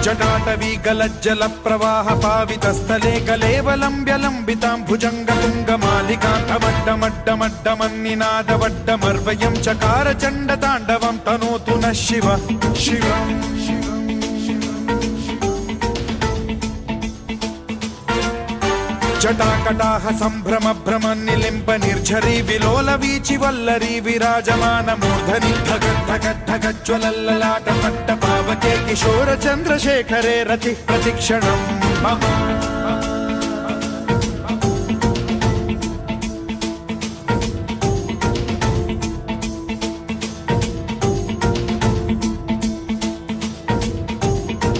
जटाटवी गलज्जल प्रवाह पावितस्थले कलेवलम्ब्यलम्बितां भुजङ्गतुङ्गमालिकान्तमड्डमड्डमड्डमन्निनादवड्डमर्वयं चकार चण्डताण्डवं तनोतु नः शिव शिवम् जटाकटाह सम्भ्रम भ्रम निलिम्ब निर्झरी विलोल वीचि वल्लरी विराजमान मूर्धनि धगद्धगद्धगज्ज्वलल्ललाट पट्ट पावके किशोर चन्द्रशेखरे रति प्रतिक्षणम् मम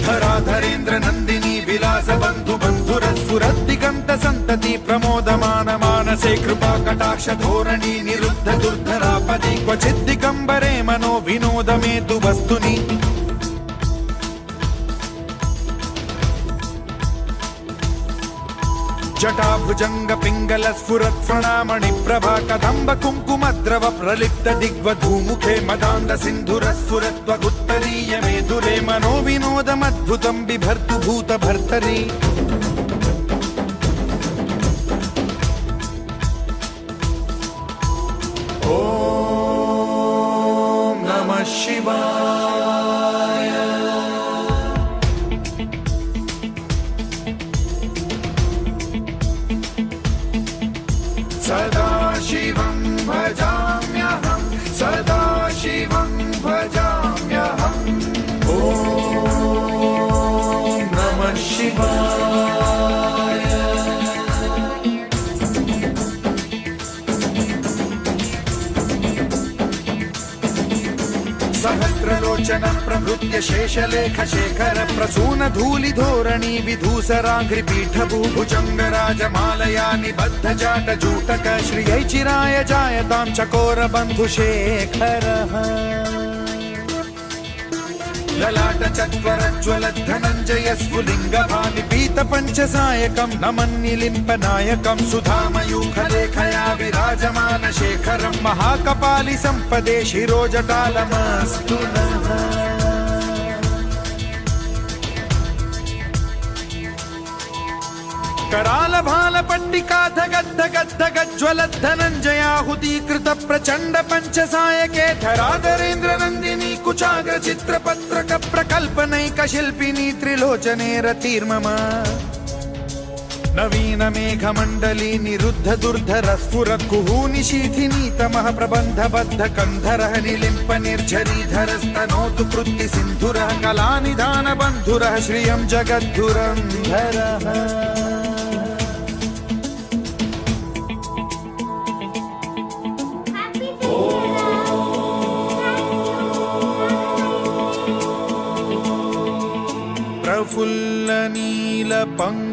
धराधरेन्द्र नन्दिनी विलास बन्धु बन्धुरस्फुरद्दिगन्त सन्तति प्रमोदमान मानसे कृपा कटाक्ष धोरणी निरुद्ध दुर्धरापदि क्वचिद्दिगम्बरे मनो विनोदमेतु वस्तुनि जटाभुजंग पिंगल स्फुरत् प्रणामणि प्रभा कदम्ब कुङ्कुमद्रव प्रलिप्त दिग्वधूमुखे मदान्द सिन्धुर स्फुरत्वगुत्तरीय मेधुरे मनो विनोदमद्भुतं बिभर्तु भूत भर्तरि ॐ नमः शिवाय सदा शिवं भजाम्यहं सदा शिवं भजाम्यहम् ॐ नमः शिवाय सहस्रलोचन प्रभृत्य शेषलेख शेखर प्रसून धूलि धोरणी विधूसराघ्रिपीठ भूभुजंगराजमालया निबद्ध जाट जूटक श्रियै चिराय जायतां चकोर बन्धुशेखरः ललाट चत्वरज्ज्वल धनञ्जय स्फुलिङ्ग भानिपीत पञ्चसायकं नमन्निलिम्प नायकं सुधामयूखलेखया विराजमान शेखरं महाकपालि सम्पदे शिरोजटालमस्तु नः कराल भाल पट्टिका धगद्धगद्धगज्ज्वलत् धनञ्जयाहुतीकृत प्रचण्ड पञ्चसायके धराधरेन्द्र नन्दिनी कुचाग्र चित्रपत्रक प्रकल्पनैक शिल्पिनी त्रिलोचने रतिर्मम नवीन मेघमण्डली निरुद्ध दुर्धर स्फुरत् कुहूनि शीथिनी तमः प्रबन्धबद्ध कन्धरः निलिम्प निर्झरीधरस्तनोतु कृत्ति सिन्धुरः कलानिधान बन्धुरः श्रियं जगद्धुरन्धरः प्रफुल्ल नील पंख